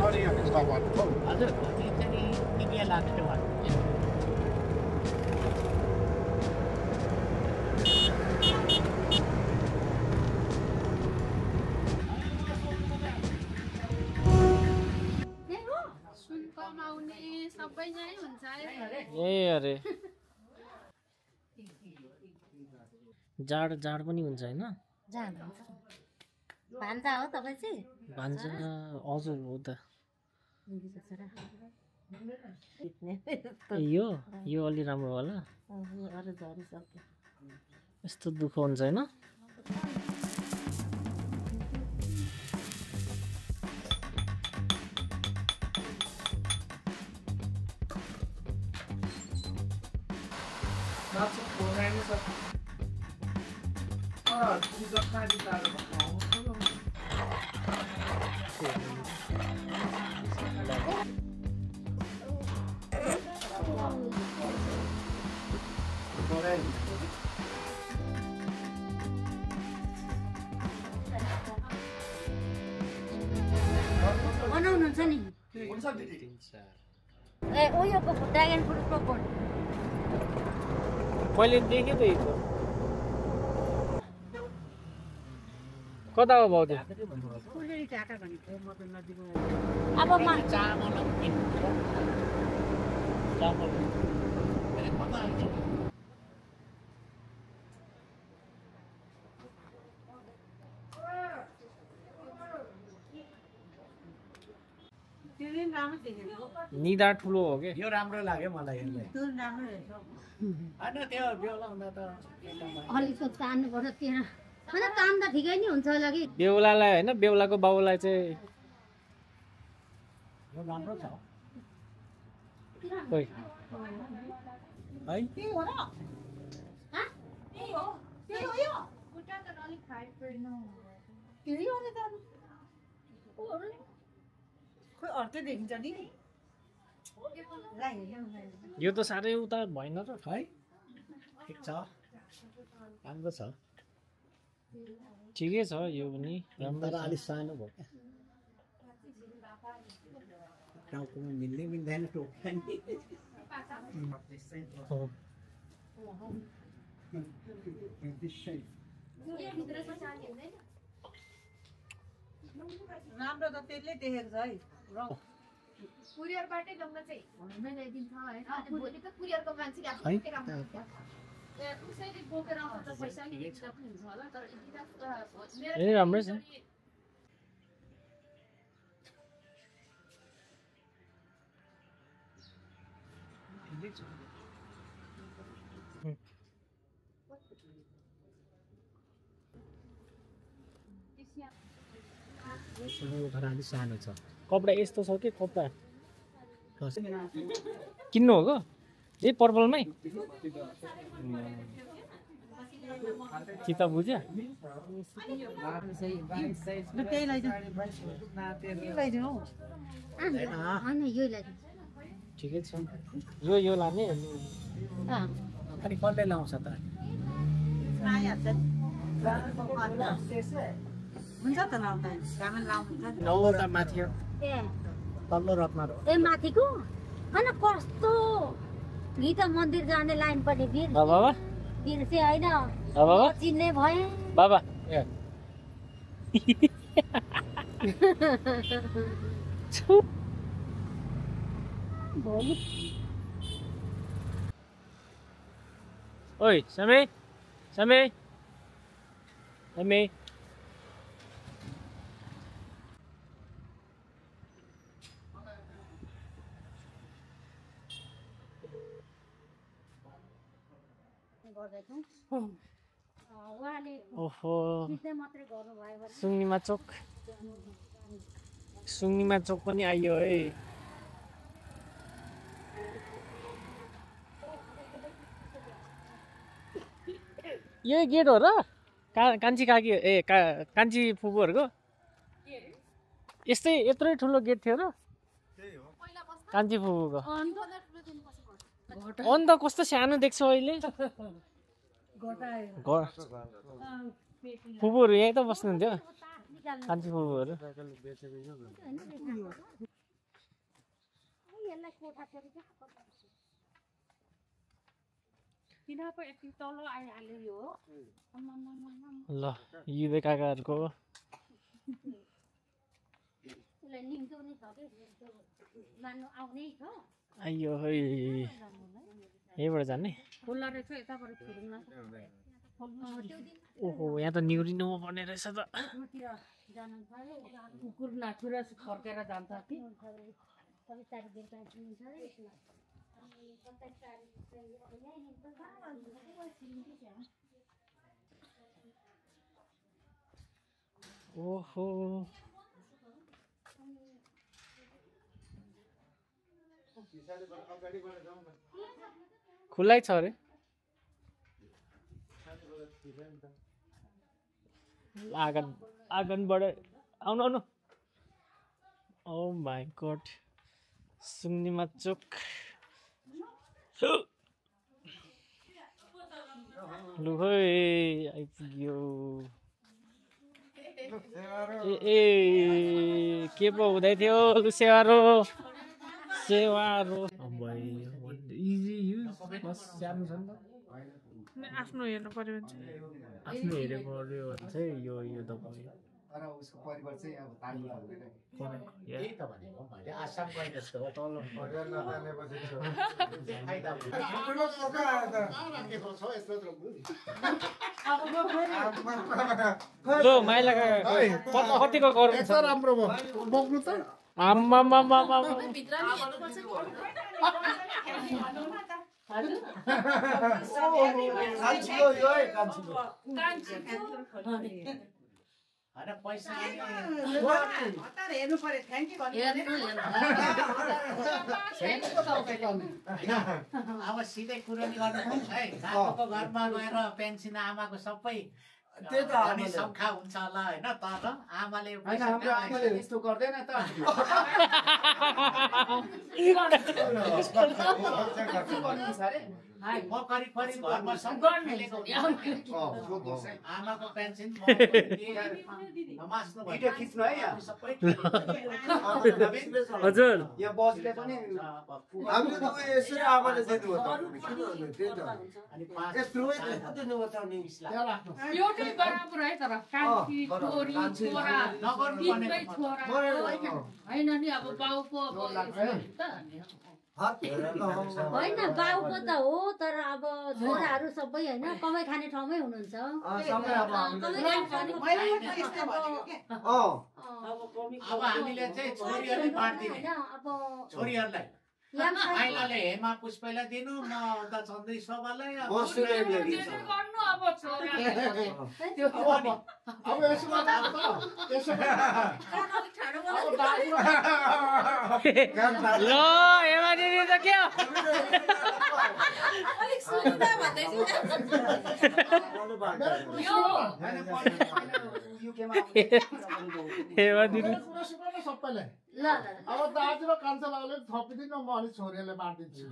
हजुर के लाग्छ ए अरे जाड पनि हुन्छ हैन भान्जा हो तपाईँ चाहिँ भान्जा हजुर हो त यो अलि राम्रो होला यस्तो दुःख हुन्छ हैन बनाउनुहुन्छ नि ए ओ यो ड्रागन फ्रुटको बोट मैले देखेँ त यो कता हो भाउ त्यो अब निदा ठुलो हो के यो राम्रो लाग्यो मलाई यसले हैन त्यो बेहुला हुँदा त अलिक तान्नु पर्छ त्यहाँ हैन तान्दा ठिकै नि हुन्छ होला कि बेहुलालाई हैन बेहुलाको बाउलाई चाहिँ यो राम्रो छ खोइ है के हो र ह के हो यो खुट्टा त अलिक खाइ पर्नु के हो नि त खोइ अर्कै देखिन्छ नि यो त साह्रै उता भएन र है ठिक छ राम्रो छ ठिकै छ यो पनि राम्रो अलि सानो भयो क्या टाउकोमा मिल्ने मिल्दैन टोक्छ नि राम्रो त त्यसले देखेको छ है कुरियरबाटै ल्याउन चाहिँ भन्दै ल्याइदिन्छ हैन भोलि त कुरियरको मान्छेले आफ्नो काम गर्छ उसैले बोकेर आउँछ त पैसा नि हुन्छ होला तर ए राम्रै छ सानो छ कपडा यस्तो छ कि कपडा किन्नु हो गो ए पर्पलमै चित्त बुझ्यो ठिकै छ यो लाने अनि कसले लाउँछ त हुन्छ त लाउँदा गामन लाउँछ नौवटा माथि ए तल्लो रत्न ए माथिको हैन कस्तो गीता मन्दिर जाने लाइन पनि वीर बाबा वीर चाहिँ हैन बाबा चिन्ने भए बाबा ओइ समय समय समय ओहो सुङ्निमा चोक पनि आइयो है यो गेट हो र कान्छी काकी ए कान्छी फुपूहरूको यस्तै यत्रै ठुलो गेट थियो र कान्छी फुपूको अन्त कस्तो सानो देख्छौ अहिले फुपूहरू यहीँ त बस्नुहुन्थ्यो कान्छी फुपूहरू तिनीहरूको यति तल आइहाल्यो यो हो ल युवे काकाहरूको आइयो है यहीँबाट जाने खोला रहेछ यताबाट छिर्नु ओहो यहाँ त निहुरिनु पर्ने रहेछ त कुकुर नाचेर फर्केर जान्छ कि ओहो खुल्लै छ अरे आँगनबाट आउनु आउनु ओ माई गॉड सुङ्निमा चोक लु है आइपुग्यो ए के पो हुँदै थियो लु सेवारो इजी युज सानो छ नि त आफ्नो हेर्नु पर्यो भने चाहिँ आफ्नो हेरेको पर्यो भने चाहिँ यो तपाईँ तर उसको परिवार चाहिँ अब ताली हाल्दैन यही यही त भनेको मैले आसाम गए जस्तो हो तल लो माइलाका कतिको गरौँ छ राम्रो भयो बोक्नु त आम्मा कान्छीको यो है कान्छीको हैन पैसा हेर्नु पर्यो थ्याङ्क यू अब सिधै कुरो नि गर्नु है काकोको घरमा गएर पेन्सन आमाको सबै त्यो त अनि सङ्ख्या हुन्छ होला हैन तर आमाले हाम्रो आमाले यस्तो गर्दैन त म करिब करिब घरमा आमाको पेन्सन भिडियो खिच्नु है हजुर यो बसले पनि हामीले त यसरी आमाले दिनु हो त अनि एउटै बराबर है तर कान्छी छोरी छोरा तिनकै छोरा होइन नि अब बाउको होइन बाउको त हो तर अब छोराहरू सबै होइन कमाइ खाने ठाउँमै हुनुहुन्छ अब हामीले चाहिँ छोरीहरूलाई बाँड्दिने छोरीहरूलाई माइलाले हेमा पुष्पैलाई दिनु म त चन्द्री शोभालाई गर्नु अब छोरा अब यसो ल हेमा दिदी त के हेमा दिदी सबैलाई ल अब दाजु र कान्छालाई थपिदिनु म अलिक छोरीहरूलाई बाँडिदिन्छु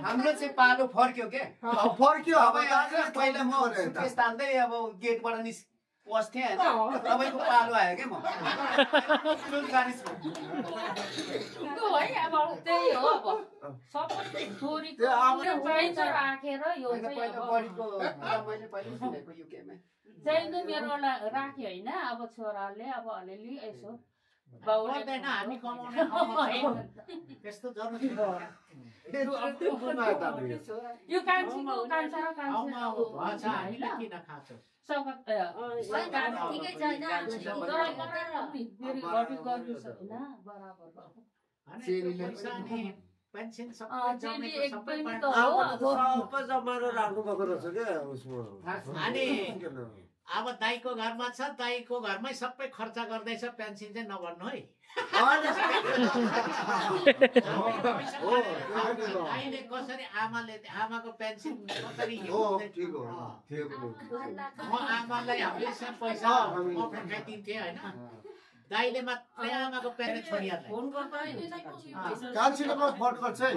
हाम्रो चाहिँ पालो फर्क्यो के फर्क्यो अब पहिला म सुकेस तान्दै अब गेटबाट पस्थेँ होइन तपाईँको पालो आयो क्या म है अब त्यही हो अब सबै छोरीको चाहिन्छ राखेर यो चाहिँ चाहिनु मेरो राख्यो होइन अब छोराले अब अलिअलि यसो बाउले हामी कमाउने त्यस्तो जरुरी यो कान्छीको कान्छा र कान्छी हामीलाई किन खान्छौँ ठिकै छैन पेन्सन जमाएर राख्नुभएको रहेछ क्या उसमा अनि अब दाइको घरमा छ दाइको घरमै सबै खर्च गर्दैछ पेन्सन चाहिँ नभन्नु है दाइले कसरी आमाको पेन्सन कसरी म आमालाई हामीले पैसा दिन्थेँ होइन दाइले मात्रै आमाको पेन्सन छोडिहाल्छ कान्छीले म फोन गर्छु है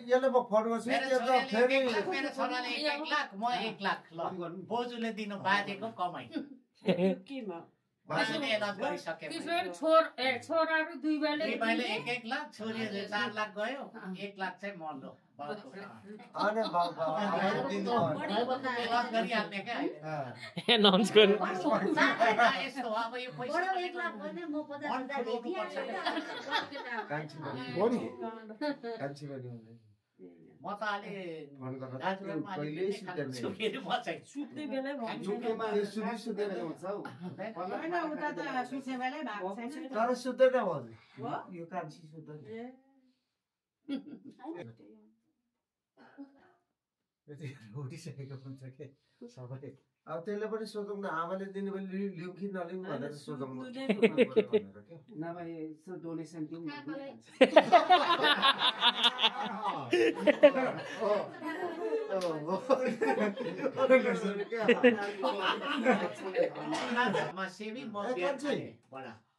यसले म फटको छु मेरो त्यो त फेरि छोराले 1 लाख म 1 लाख ल बोजूले दिनु बाजेको कमाई बाजेले एलाज गरिसके छोराहरू दुई भाइले 1 लाख छोरीले 4 लाख गयो 1 लाख चाहिँ मल्लो अनि बाबा एलाज गरिहाल्ने क्या एनाउन्स गर्नु यस्तो अब यो पैसा बडो 1 लाख भने म 50,000 दिए म त अलि सुत्ने बेलै होइन उता त सुत्ने बेलै भएको छैन तर सुत्दैन यो कान्छी सुत्दैन उठिसकेको हुन्छ के सबै अब त्यसले पनि सोधौँ न आमाले दिने भने लिउँ कि नलिउँ भनेर सोधौँ नभए यसो डोनेसन दिउँ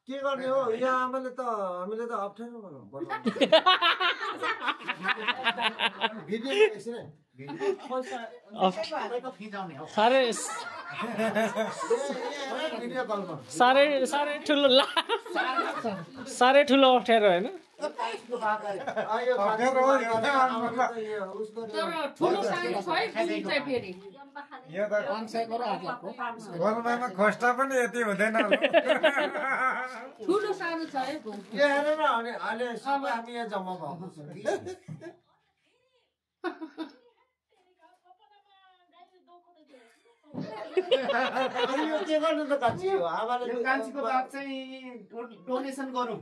के गर्ने हो यहाँ आमाले त हामीले त अप्ठ्यारो साह्रै ठुलो अप्ठ्यारो होइन खोस्टा पनि यति हुँदैन ठुलो सानो छ है हामी यहाँ जम्मा भएको के गर्नु त कान्छी हो आमाले कान्छीको भाग चाहिँ डोनेसन गरौँ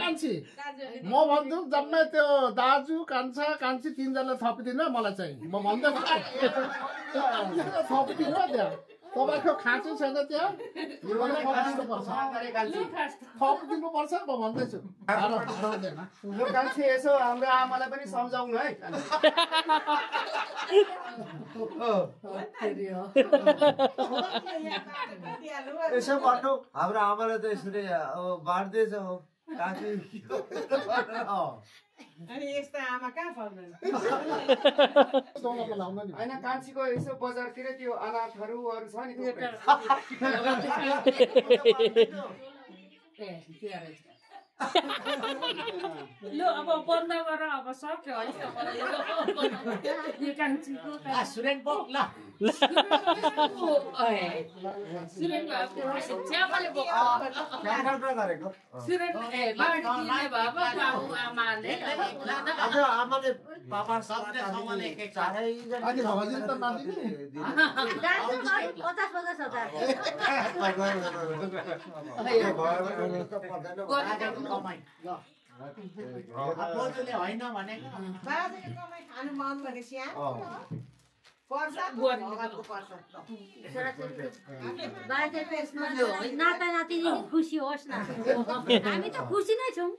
कान्छी म भन्छु जम्मै त्यो दाजु कान्छा कान्छी 3 जनालाई थपिदिनु मलाई चाहिँ म भन्दैछु थपिदिनु त्यहाँ तपाईँको खाँचो छैन त्यहाँ थपिदिनु पर्छ म भन्दैछु कान्छी यसो हाम्रो आमालाई पनि सम्झाउनु है यसो भन्नु हाम्रो आमाले त यसरी बाँड्दैछ हो अनि यस्तो आमा कहाँ पर्दैन होइन कान्छीको यसो बजारतिर त्यो अनाथहरू छ नि लु अब बन्द गर अब सक्यो है आमाले पापा सबले अनि भगजिन त नदिने 50,000 कमाई ल बोजूले होइन भनेको बाजेले कमाई खानु मन भने स्याहार पर्छ नाता नातिनी खुसी होस् न हामी त खुसी नै छौँ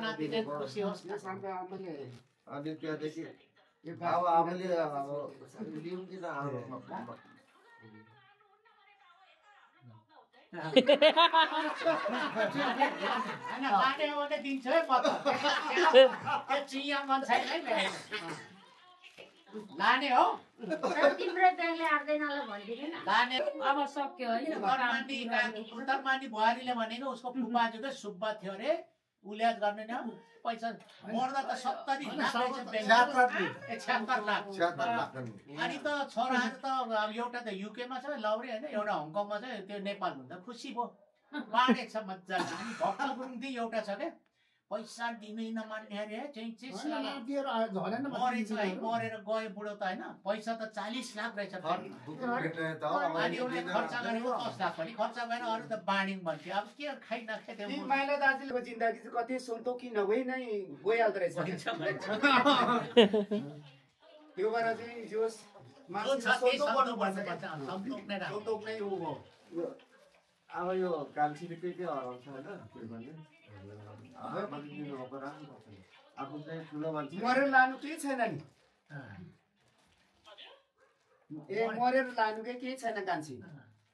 नातिले खुसी होस् न अनि त्यहाँदेखि अब आमाले लिउँ कि दिन्छ है लाने हो तिम्रो ब्याङ्कले आर्दैन ल भनिदिनु न लाने अब सक्यो है उत्तरमानी बुहारीले भनेको उसको फुपाजु के सुब्बा थियो अरे उसले गर्ने न पैसा मर्दा त 70 लाख 76 लाख अनि त छोराहरू त एउटा त युकेमा छ लौरे होइन एउटा हङकङमा छ त्यो नेपाल हुँदा खुसी भयो बाँडेको छ मजाले अनि भक्त गुरुङ एउटा छ क्या पैसा दिनै नमान्ने अरे मरेर गयो बुढो त होइन पैसा त 40 लाख रहेछ अनि उसले खर्च गरेको 10 लाख पनि खर्च गरेर अरू त बाँडिङ भन्थ्यो अब के खाइ नखाइ त्यो माइला दाजुको जिन्दगी चाहिँ कति सन्तोकी नभई नै गइहाल्दो रहेछ त्यो भएर चाहिँ जोस सन्तोक नै उ हो अब यो कान्छीले के हराउँछ होइन त्यो पनि मैले दिनुभएको राम्रो छ आफू चाहिँ ठुलो मान्छे मरेर लानु केही छैन नि ए मरेर लानु केही छैन कान्छी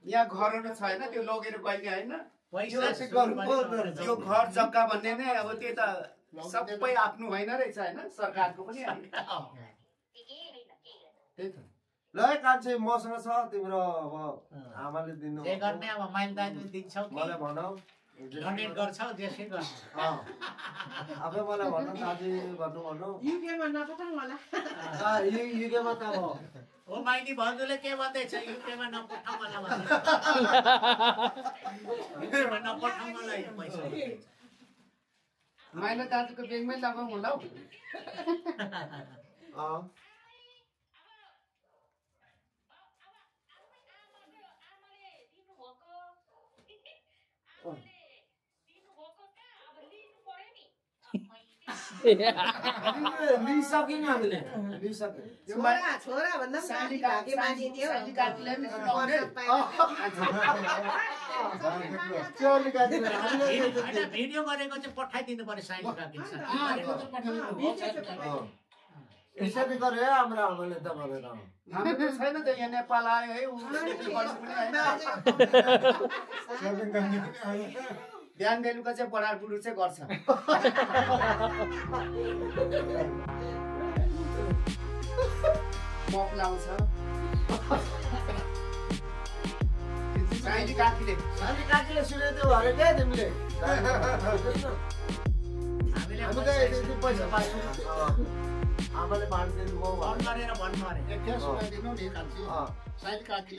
यहाँ घरहरू छैन त्यो लगेर गइने होइन त्यो घर जग्गा भन्ने नै अब त्यो त सबै आफ्नो होइन रहेछ होइन सरकारको पनि त्यही त ल कान्छे मसँग छ तिम्रो अब आमाले दिनु जे गर्ने अब माइल दाइले दिन्छौ कि मलाई भनौ डोनेट गर्छौ जेसै गर्ने अब मलाई भनौ दाजु भन्नु युकेमा नपठाउँ होला युकेमा त अब ओ माइनी भन्जुले के भन्दैछ युकेमा नपठाउँ मलाई भन्छ युकेमा नपठाउँ मलाई पैसा माइला दाजुको बेगमै लगाउँ होला हौ लिइसक्यौँ हामीले छोरा भन्दा पनि भागे मान्छे थियो भिडियो गरेको चाहिँ पठाइदिनु पर्यो साइली यसरी गरे हाम्रो आमाले त भनेर हाम्रो छैन त यहाँ नेपाल आयो है बिहान बेलुका चाहिँ बडारबुडु चाहिँ गर्छ मप लाउँछ साइली काकीले सुनेको भने क्या तिमीले हामी त यति पैसा पाइन्छ आमाले बाँडिदिनु भयो फोन गरेर भन्नु अरे एक सुनाइदिनु नि कान्छी साइली काकीले